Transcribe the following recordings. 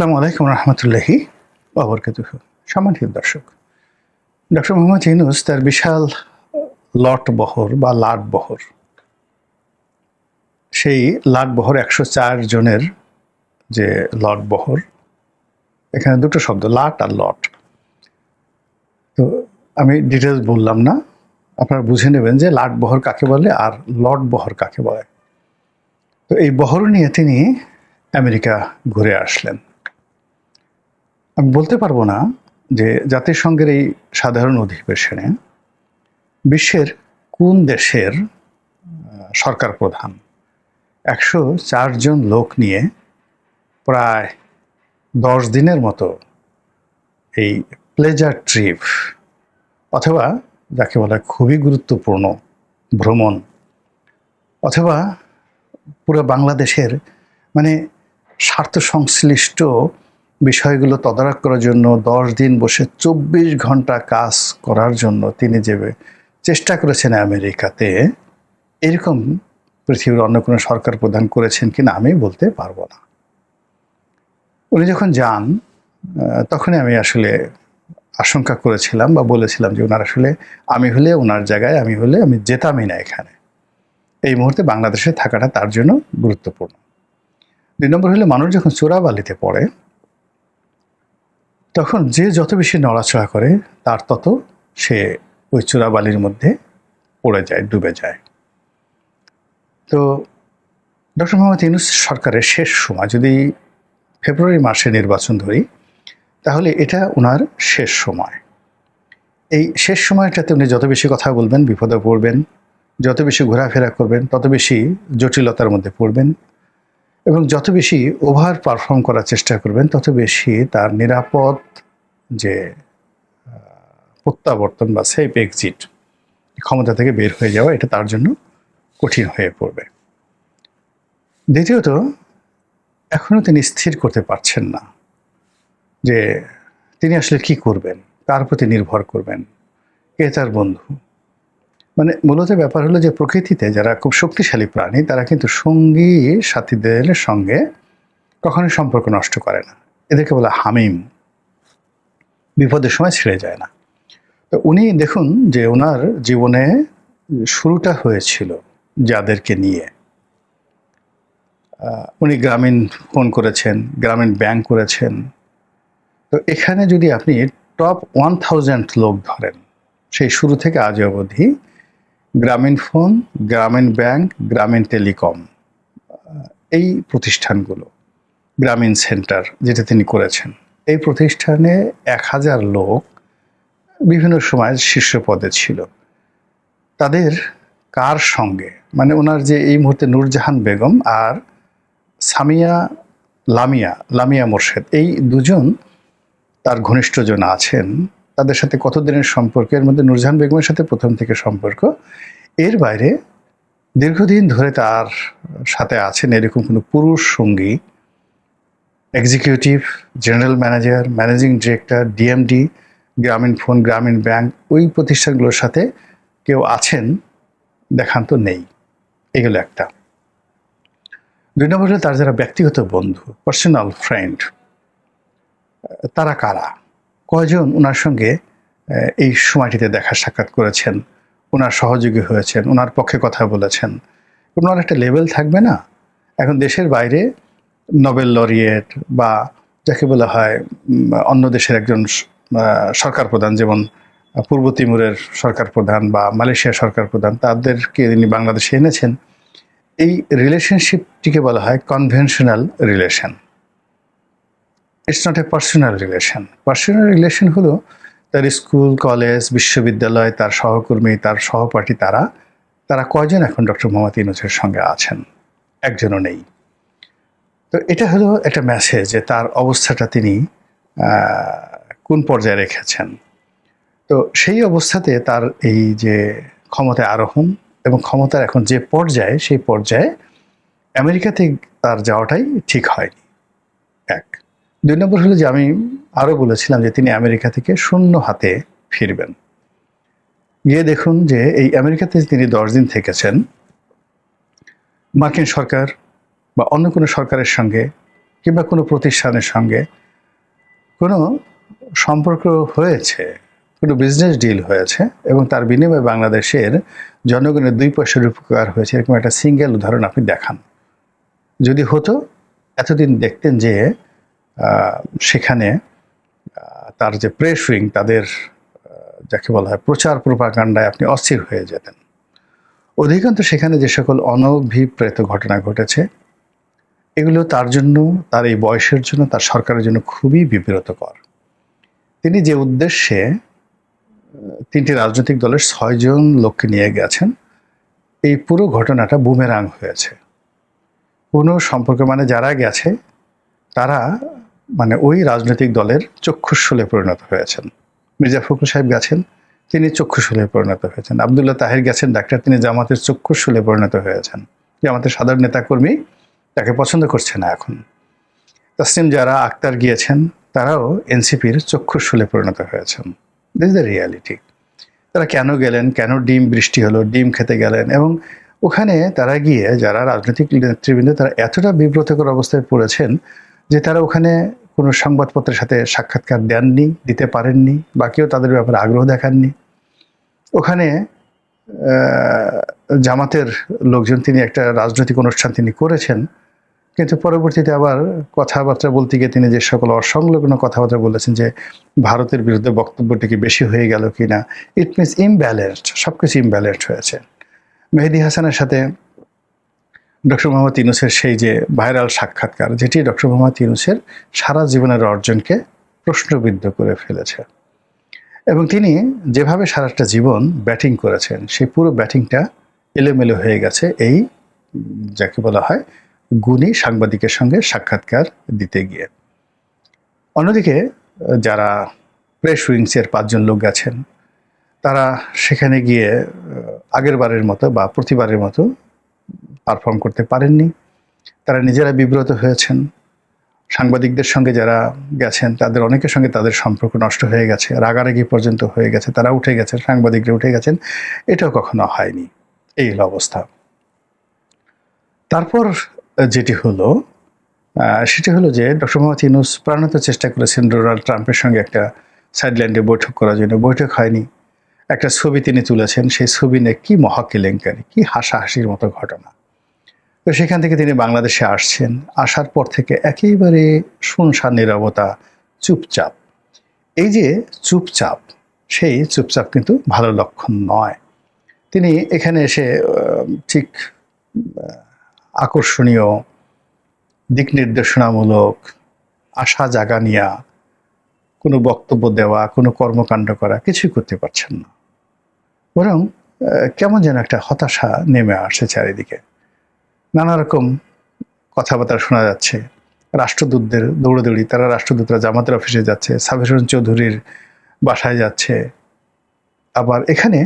আসসালামু আলাইকুম রহমতুল্লাহি ওয়া বারাকাতুহু। সম্মানিত দর্শক, ডক্টর মোহাম্মদ ইউনূস তার বিশাল লট বহর বা লাট বহর, সেই লাট বহর ১০৪ জনের যে লট বহর, এখানে দুটো শব্দ লাট আর লট। তো আমি ডিটেলস বললাম না, আপনারা বুঝে নেবেন যে লাট বহর কাকে বলে আর লট বহর কাকে বলে। তো এই বহর নিয়ে তিনি আমেরিকা ঘুরে আসলেন। আমি বলতে পারবো না যে জাতিসংঘের এই সাধারণ অধিবেশনে বিশ্বের কোন দেশের সরকার প্রধান ১০৪ জন লোক নিয়ে প্রায় ১০ দিনের মতো এই প্লেজার ট্রিপ অথবা যাকে বলা খুবই গুরুত্বপূর্ণ ভ্রমণ অথবা পুরো বাংলাদেশের মানে স্বার্থ সংশ্লিষ্ট বিষয়গুলো তদারক করার জন্য ১০ দিন বসে ২৪ ঘন্টা কাজ করার জন্য তিনি যে চেষ্টা করেছেন আমেরিকাতে, এরকম পৃথিবীর অন্য কোনো সরকার প্রধান করেছেন কিনা আমি বলতে পারবো না। উনি যখন যান তখনই আমি আসলে আশঙ্কা করেছিলাম বা বলেছিলাম যে ওনার আসলে আমি হলে ওনার জায়গায় আমি হলে আমি যেতামই না এখানে। এই মুহূর্তে বাংলাদেশে থাকাটা তার জন্য গুরুত্বপূর্ণ। ২ নম্বর হলে মানুষ যখন চোরাবালিতে পড়ে তখন যে যত বেশি নড়াচড়া করে তার তত সে ওই চোরাবালির মধ্যে পড়ে যায়, ডুবে যায়। তো ডক্টর মোহাম্মদ ইউনূস সরকারের শেষ সময়, যদি ফেব্রুয়ারি মাসে নির্বাচন ধরি, তাহলে এটা ওনার শেষ সময়। এই শেষ সময়টাতে উনি যত বেশি কথা বলবেন বিপদে পড়বেন, যত বেশি ঘোরাফেরা করবেন তত বেশি জটিলতার মধ্যে পড়বেন, এবং যত বেশি ওভার পারফর্ম করার চেষ্টা করবেন তত বেশি তার নিরাপদ যে প্রত্যাবর্তন বা সেফ এক্সিট, ক্ষমতা থেকে বের হয়ে যাওয়া, এটা তার জন্য কঠিন হয়ে পড়বে। দ্বিতীয়ত, এখনও তিনি স্থির করতে পারছেন না যে তিনি আসলে কি করবেন, কার প্রতি নির্ভর করবেন, কে তার বন্ধু। মানে মূলত ব্যাপার হলো যে প্রকৃতিতে যারা খুব শক্তিশালী প্রাণী তারা কিন্তু সঙ্গী সাথীদের সঙ্গে কখনোই সম্পর্ক নষ্ট করে না, এদেরকে বলা হামিম, বিপদের সময় ছেড়ে যায় না। তো উনি দেখুন যে ওনার জীবনে শুরুটা হয়েছিল যাদেরকে নিয়ে। উনি গ্রামীণ ফোন করেছেন, গ্রামীণ ব্যাংক করেছেন। তো এখানে যদি আপনি টপ 1000 লোক ধরেন, সেই শুরু থেকে আজ অবধি গ্রামীণ ফোন, গ্রামীণ ব্যাংক, গ্রামীণ টেলিকম, এই প্রতিষ্ঠানগুলো, গ্রামীণ সেন্টার যেটা তিনি করেছেন, এই প্রতিষ্ঠানে ১০০০ লোক বিভিন্ন সময় শীর্ষ পদে ছিল। তাদের কার সঙ্গে, মানে ওনার যে এই মুহূর্তে নূরজাহান বেগম আর সামিয়া লামিয়া মোর্শেদ, এই দুজন তার ঘনিষ্ঠজন আছেন। তাদের সাথে কতদিনের সম্পর্কের মধ্যে নূরজাহান বেগমের সাথে প্রথম থেকে সম্পর্ক, এর বাইরে দীর্ঘদিন ধরে তার সাথে আছেন এরকম কোনো পুরুষ সঙ্গী, executive, general manager, managing director, DMD, গ্রামীণ ফোন, গ্রামীণ ব্যাংক, ওই প্রতিষ্ঠানগুলোর সাথে কেউ আছেন দেখান তো নেই। এগুলো একটা। ২ নম্বর হলো তার যারা ব্যক্তিগত বন্ধু, পার্সোনাল ফ্রেন্ড, তারা কারা, কয়জন ওনার সঙ্গে এই সময়টিতে দেখা সাক্ষাৎ করেছেন, ওনার সহযোগী হয়েছেন, ওনার পক্ষে কথা বলেছেন। ওনার একটা লেভেল থাকবে না। এখন দেশের বাইরে নোবেল লরিয়েট বা যাকে বলা হয় অন্য দেশের একজন সরকার প্রধান, যেমন পূর্ব তিমুরের সরকার প্রধান বা মালয়েশিয়ার সরকার প্রধান, তাদেরকে তিনি বাংলাদেশে এনেছেন। এই রিলেশনশিপটিকে বলা হয় conventional relation. It's not a personal relation. Personal relation হলো তার স্কুল, কলেজ, বিশ্ববিদ্যালয়, তার সহকর্মী, তার সহপাঠী, তারা কয়জন এখন ডক্টর মোহাম্মদ ইউনূসের সঙ্গে আছেন? একজনও নেই। তো এটা হলো একটা মেসেজ যে তার অবস্থাটা তিনি কোন পর্যায়ে রেখেছেন। তো সেই অবস্থাতে তার এই যে ক্ষমতায় আরোহণ এবং ক্ষমতার এখন যে পর্যায়ে, সেই পর্যায়ে আমেরিকাতে তার যাওয়াটাই ঠিক হয়নি। ১। ২ নম্বর হলো যে আমি আরও বলেছিলাম যে তিনি আমেরিকা থেকে শূন্য হাতে ফিরবেন। গিয়ে দেখুন যে এই আমেরিকাতে তিনি ১০ দিন থেকেছেন, মার্কিন সরকার বা অন্য কোনো সরকারের সঙ্গে কিংবা কোনো প্রতিষ্ঠানের সঙ্গে কোনো সম্পর্ক হয়েছে, কোনো বিজনেস ডিল হয়েছে এবং তার বিনিময়ে বাংলাদেশের জনগণের 2 পয়সার উপকার হয়েছে, এরকম একটা সিঙ্গেল উদাহরণ আপনি দেখান। যদি হতো, এতদিন দেখতেন যে সেখানে তার যে প্রেস উইং, তাদের যাকে বলা হয় প্রচার প্রোপাগান্ডায় আপনি অস্থির হয়ে যেতেন। অধিকাংশ সেখানে যে সকল অনভিপ্রেত ঘটনা ঘটেছে, এগুলো তার জন্য, তার এই বয়সের জন্য, তার সরকারের জন্য খুবই বিব্রতকর। তিনি যে উদ্দেশ্যে 3টি রাজনৈতিক দলের 6 জন লোককে নিয়ে গেছেন, এই পুরো ঘটনাটা বুমেরাং হয়েছে। কোনো সম্পর্ক, মানে যারা গেছে তারা মানে ওই রাজনৈতিক দলের চক্ষুশূলে পরিণত হয়েছেন। মির্জা ফখরুল সাহেব গেছেন, তিনি চক্ষুশূলে পরিণত হয়েছেন। আব্দুল্লাহ তাহের গেছেন ডাক্তার, তিনি জামাতের চক্ষুশূলে পরিণত হয়েছেন। জামাতের সাধারণ নেতাকর্মী তাকে পছন্দ করছে না এখন। তাসনিম যারা আক্তার গিয়েছেন, তারাও এনসিপির চক্ষুশূলে পরিণত হয়েছেন। This is the reality. তারা কেন গেলেন, কেন ডিম বৃষ্টি হলো, ডিম খেতে গেলেন, এবং ওখানে তারা গিয়ে যারা রাজনৈতিক নেতৃবৃন্দ, তারা এতটা বিব্রতকর অবস্থায় পড়েছেন যে তারা ওখানে কোনো সংবাদপত্রের সাথে সাক্ষাৎকার দেননি, দিতে পারেননি, বা কেউ তাদের ব্যাপারে আগ্রহ দেখাননি। ওখানে জামাতের লোকজন, তিনি একটা রাজনৈতিক অনুষ্ঠান তিনি করেছেন, কিন্তু পরবর্তীতে আবার কথাবার্তা বলতে গিয়ে তিনি যে সকল অসংলগ্ন কথাবার্তা বলেছেন, যে ভারতের বিরুদ্ধে বক্তব্যটি কি বেশি হয়ে গেল কিনা, ইট মিনস ইমব্যালেন্সড, সবকিছু ইমব্যালেন্সড হয়েছে। মেহেদী হাসানের সাথে ডক্টর মোহাম্মদ ইউনূসের সেই যে ভাইরাল সাক্ষাৎকার, যেটি ডক্টর মোহাম্মদ ইউনূসের সারা জীবনের অর্জনকে প্রশ্নবিদ্ধ করে ফেলেছে, এবং তিনি যেভাবে সারাটা জীবন ব্যাটিং করেছেন, সেই পুরো ব্যাটিংটা এলোমেলো হয়ে গেছে এই যাকে বলা হয় গুণী সাংবাদিকের সঙ্গে সাক্ষাৎকার দিতে গিয়ে। অন্যদিকে যারা প্রেস উইংসের 5 জন লোক গেছেন, তারা সেখানে গিয়ে আগের বারের মতো বা প্রতিবারের মতো পারফর্ম করতে পারেননি। তারা নিজেরা বিব্রত হয়েছেন। সাংবাদিকদের সঙ্গে যারা গেছেন, তাদের অনেকের সঙ্গে তাদের সম্পর্ক নষ্ট হয়ে গেছে, রাগারাগি পর্যন্ত হয়ে গেছে, তারা উঠে গেছেন, সাংবাদিকরা উঠে গেছেন। এটাও কখনো হয়নি। এই হলো অবস্থা। তারপর যেটি হলো সেটি হলো যে ডক্টর মোহাম্মদ ইউনূস প্রাণত চেষ্টা করেছেন ডোনাল্ড ট্রাম্পের সঙ্গে একটা সাইডল্যান্ডে বৈঠক করার জন্য, বৈঠক হয়নি। একটা ছবি তিনি তুলেছেন, সেই ছবি নিয়ে কি মহা কেলেঙ্কারি, কি হাসাহাসির মতো ঘটনা। তো সেখান থেকে তিনি বাংলাদেশে আসছেন, আসার পর থেকে একেবারে শুনশান নীরবতা, চুপচাপ। এই যে চুপচাপ, সেই চুপচাপ কিন্তু ভালো লক্ষণ নয়। তিনি এখানে এসে ঠিক আকর্ষণীয়, দিক নির্দেশনামূলক, আশা জাগানিয়া কোনো বক্তব্য দেওয়া, কোনো কর্মকাণ্ড করা কিছুই করতে পারছেন না। বরং কেমন যেন একটা হতাশা নেমে আসছে চারিদিকে। নানা রকম কথাবার্তা শোনা যাচ্ছে, রাষ্ট্রদূতদের দৌড়াদৌড়ি, তারা রাষ্ট্রদূতরা জামাতের অফিসে যাচ্ছে, সাবির হোসেন চৌধুরীর বাসায় যাচ্ছে। আবার এখানে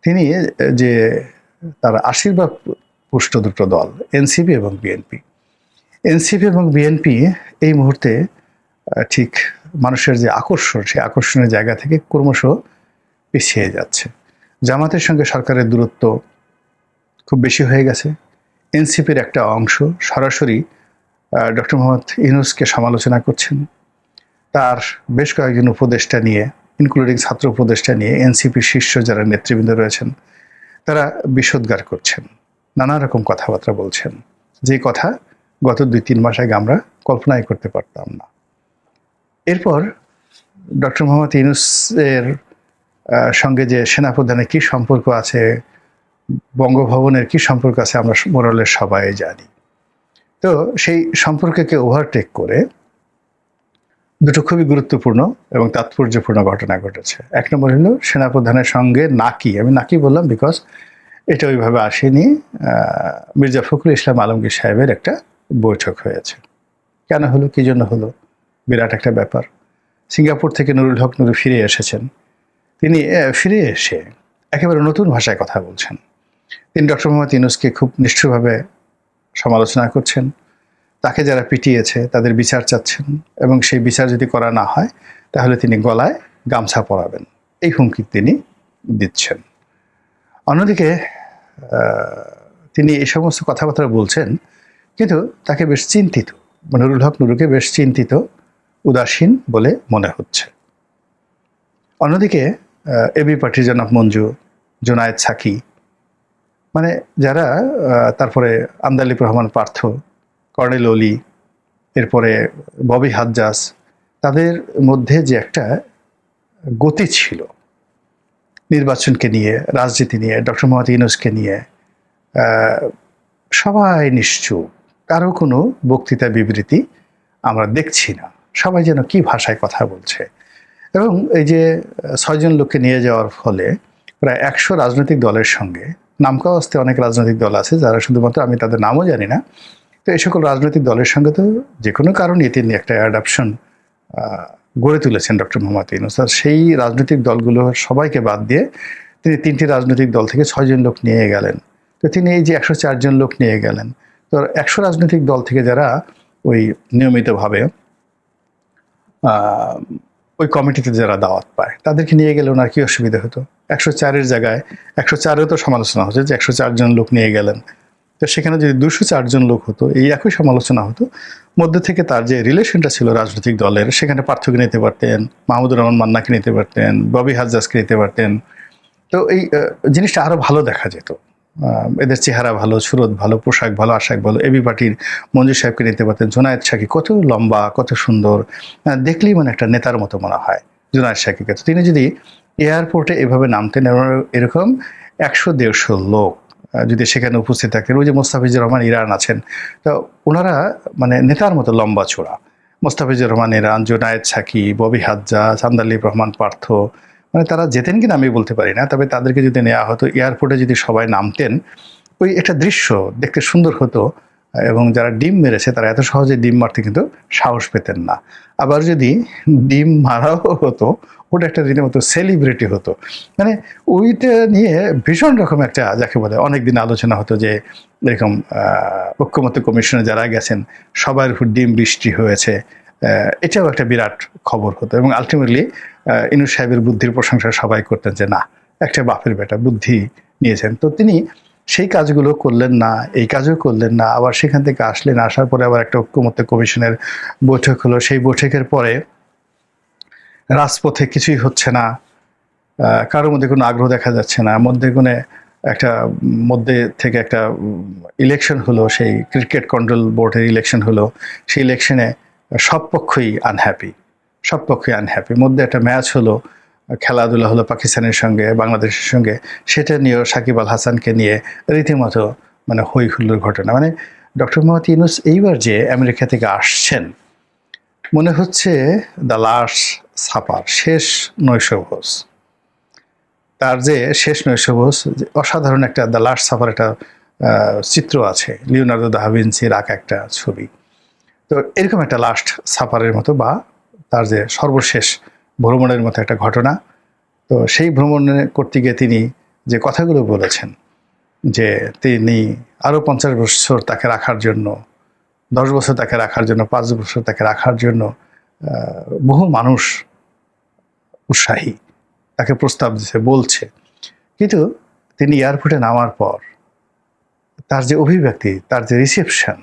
তিনি যে তার আশীর্বাদ পুষ্ট দুটো দল, এনসিপি এবং বিএনপি, এনসিপি এবং বিএনপি এই মুহূর্তে ঠিক মানুষের যে আকর্ষণ, সেই আকর্ষণের জায়গা থেকে ক্রমশ পিছিয়ে যাচ্ছে। জামাতের সঙ্গে সরকারের দূরত্ব খুব বেশি হয়ে গেছে। এনসিপির একটা অংশ সরাসরি ডক্টর মোহাম্মদ ইউনূসকে সমালোচনা করছেন। তার বেশ কয়েকজন উপদেষ্টা নিয়ে, ইনক্লুডিং ছাত্র উপদেষ্টা নিয়ে এনসিপির শীর্ষ যারা নেতৃবৃন্দ রয়েছেন, তারা বিষোদ্গার করছেন, নানা রকম কথাবার্তা বলছেন, যে কথা গত 2-3 মাস আগে আমরা কল্পনাই করতে পারতাম না। এরপর ডক্টর মোহাম্মদ ইউনূসের সঙ্গে যে সেনাপ্রধানের কী সম্পর্ক আছে, বঙ্গভবনের কী সম্পর্ক আছে, আমরা মোরালে সবাই জানি। তো সেই সম্পর্ককে ওভারটেক করে দুটো খুবই গুরুত্বপূর্ণ এবং তাৎপর্যপূর্ণ ঘটনা ঘটেছে। 1 নম্বর হলো সেনাপ্রধানের সঙ্গে নাকি, আমি নাকি বললাম বিকজ এটা ওইভাবে আসেনি, মির্জা ফখরুল ইসলাম আলমগীর সাহেবের একটা বৈঠক হয়েছে। কেন হলো, কী জন্য হলো, বিরাট একটা ব্যাপার। সিঙ্গাপুর থেকে নুরুল হক নুরু ফিরে এসেছেন। তিনি ফিরে এসে একেবারে নতুন ভাষায় কথা বলছেন। তিনি ডক্টর মোহাম্মদ ইউনূসকে খুব নিষ্ঠুরভাবে সমালোচনা করছেন। তাকে যারা পিটিয়েছে তাদের বিচার চাচ্ছেন, এবং সেই বিচার যদি করা না হয় তাহলে তিনি গলায় গামছা পরাবেন, এই হুমকি তিনি দিচ্ছেন। অন্যদিকে তিনি এই সমস্ত কথাবার্তা বলছেন, কিন্তু তাকে বেশ চিন্তিত, নুরুল হক নুরুকে বেশ চিন্তিত, উদাসীন বলে মনে হচ্ছে। অন্যদিকে এবি পার্টির জনাব মঞ্জু, জোনায়েদ সাকি, মানে যারা তারপরে আন্দালিব রহমান পার্থ, কর্নেল অলি, এরপরে ববি হাজ্জাজ, তাদের মধ্যে যে একটা গতি ছিল নির্বাচনকে নিয়ে, রাজনীতি নিয়ে, ডক্টর মোহাম্মদ ইউনূসকে নিয়ে, সবাই নিশ্চুপ, কারো কোনো বক্তৃতা বিবৃতি আমরা দেখছি না। সবাই যেন কি ভাষায় কথা বলছে। এবং এই যে 6 জন লোককে নিয়ে যাওয়ার ফলে প্রায় 100 রাজনৈতিক দলের সঙ্গে, নামকাওয়াস্তে অনেক রাজনৈতিক দল আছে যারা শুধুমাত্র আমি তাদের নামও জানি না, তো এই সকল রাজনৈতিক দলের সঙ্গে তো যে কোনো কারণে তিনি একটা অ্যাডাপশন গড়ে তুলেছেন ডক্টর মোহাম্মদ ইউনূস। আর সেই রাজনৈতিক দলগুলোর সবাইকে বাদ দিয়ে তিনি 3টি রাজনৈতিক দল থেকে 6 জন লোক নিয়ে গেলেন। তো তিনি এই যে 104 জন লোক নিয়ে গেলেন, তো 100 রাজনৈতিক দল থেকে যারা ওই নিয়মিতভাবে ওই কমিটিতে যারা দাওয়াত পায় তাদেরকে নিয়ে গেলে ওনার কি অসুবিধা হতো? 104-এর জায়গায় 104-এও তো সমালোচনা হচ্ছে যে 104 জন লোক নিয়ে গেলেন, তো সেখানে যদি 204 জন লোক হতো এই একই সমালোচনা হতো। মধ্যে থেকে তার যে রিলেশনটা ছিল রাজনৈতিক দলের, সেখানে পার্থকে নিতে পারতেন, মাহমুদুর রহমান মান্নাকে নিতে পারতেন, ববি হাজ্জাজকে নিতে পারতেন। তো এই জিনিসটা আরও ভালো দেখা যেত। এদের চেহারা ভালো, সুরত ভালো, পোশাক ভালো, আশাক ভালো। এবি পার্টির মঞ্জু সাহেবকে নিতে পারতেন। জোনায়েদ সাকি কত লম্বা, কত সুন্দর, দেখলেই মানে একটা নেতার মতো মনে হয় জোনায়েদ সাকিকে। তো তিনি যদি এয়ারপোর্টে এভাবে নামতেন, এরকম 100-150 লোক যদি সেখানে উপস্থিত থাকতেন, ওই যে মোস্তাফিজুর রহমান ইরান আছেন, তো ওনারা মানে নেতার মতো লম্বা চোড়া। মোস্তাফিজুর রহমান ইরান, জোনায়েদ সাকি, ববি হাজ্জাজ, আন্দালিব রহমান পার্থ, মানে তারা যেতেন কিনা আমি বলতে পারি না, তবে তাদেরকে যদি নেওয়া হতো, এয়ারপোর্টে যদি সবাই নামতেন, ওই একটা দৃশ্য দেখতে সুন্দর হতো। এবং যারা ডিম মেরেছে তারা এত সহজে ডিম মারতে কিন্তু সাহস পেতেন না। আবার যদি ডিম মারাও হতো, ওটা একটা রীতিমতো সেলিব্রিটি হতো। মানে ওইটা নিয়ে ভীষণ রকম একটা, যাকে বলে অনেকদিন আলোচনা হতো যে এরকম ঐক্যমত্য কমিশনে যারা গেছেন সবার উপর ডিম বৃষ্টি হয়েছে, এটাও একটা বিরাট খবর হতো। এবং আলটিমেটলি ইউনূস সাহেবের বুদ্ধির প্রশংসা সবাই করতেন যে না, একটা বাপের বেটা বুদ্ধি নিয়েছেন। তো তিনি সেই কাজগুলো করলেন না, এই কাজও করলেন না। আবার সেখান থেকে আসলেন, আসার পরে আবার একটা ঐক্যমত্য কমিশনের বৈঠক হলো। সেই বৈঠকের পরে রাজপথে কিছুই হচ্ছে না, কারোর মধ্যে কোনো আগ্রহ দেখা যাচ্ছে না। মধ্যে থেকে একটা ইলেকশন হলো, সেই ক্রিকেট কন্ট্রোল বোর্ডের ইলেকশন হলো। সেই ইলেকশনে সব পক্ষই আনহ্যাপি। মধ্যে একটা ম্যাচ হলো, খেলাধুলা হলো পাকিস্তানের সঙ্গে, বাংলাদেশের সঙ্গে, সেটা নিয়েও সাকিব আল হাসানকে নিয়ে রীতিমতো মানে হই হুল্লোড় ঘটনা। মানে ডক্টর মোহাম্মদ ইউনূস এইবার যে আমেরিকা থেকে আসছেন, মনে হচ্ছে দ্য লাস্ট সাপার, শেষ নৈশভোজ। তার যে শেষ নৈশভোজ, অসাধারণ একটা দ্য লাস্ট সাপার একটা চিত্র আছে, লিওনার্দো দা ভিঞ্চির আঁকা একটা ছবি। তো এরকম একটা লাস্ট সাপারের মতো, বা তার যে সর্বশেষ ভ্রমণের মতো একটা ঘটনা। তো সেই ভ্রমণে করতে গিয়ে তিনি যে কথাগুলো বলেছেন, যে তিনি আরও 50 বছর তাকে রাখার জন্য, 10 বছর তাকে রাখার জন্য, 5 বছর তাকে রাখার জন্য বহু মানুষ উৎসাহী, তাকে প্রস্তাব দিচ্ছে, বলছে। কিন্তু তিনি এয়ারপোর্টে নামার পর তার যে অভিব্যক্তি, তার যে রিসেপশন,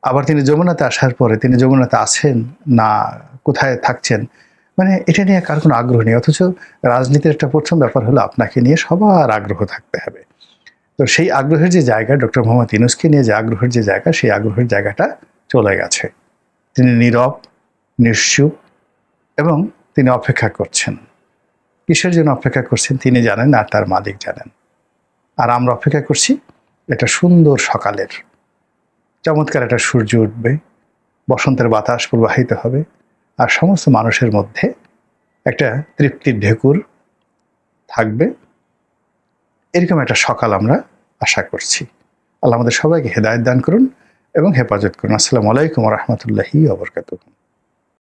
আবার তিনি যমুনাতে আসার পরে তিনি যমুনাতে আছেন না কোথায় থাকছেন, মানে এটা নিয়ে কার কোনো আগ্রহ নেই। অথচ রাজনীতির একটা প্রথম ব্যাপার হলো আপনাকে নিয়ে সবার আগ্রহ থাকতে হবে। তো সেই আগ্রহের যে জায়গা, ডক্টর মোহাম্মদ ইউনূসকে নিয়ে যে আগ্রহের যে জায়গা, সেই আগ্রহের জায়গাটা চলে গেছে। তিনি নীরব, নিশ্চুপ, এবং তিনি অপেক্ষা করছেন। কিসের জন্য অপেক্ষা করছেন তিনি জানেন, আর তার মালিক জানেন। আর আমরা অপেক্ষা করছি একটা সুন্দর সকালের, চমৎকার একটা সূর্য উঠবে, বসন্তের বাতাস প্রবাহিত হবে, আর সমস্ত মানুষের মধ্যে একটা তৃপ্তির ঢেকুর থাকবে। এরকম একটা সকাল আমরা আশা করছি। আল্লাহ আমাদের সবাইকে হেদায়েত দান করুন এবং হেফাজত করুন। আসসালামু আলাইকুম ওয়া রাহমাতুল্লাহি ওয়া বারাকাতুহু।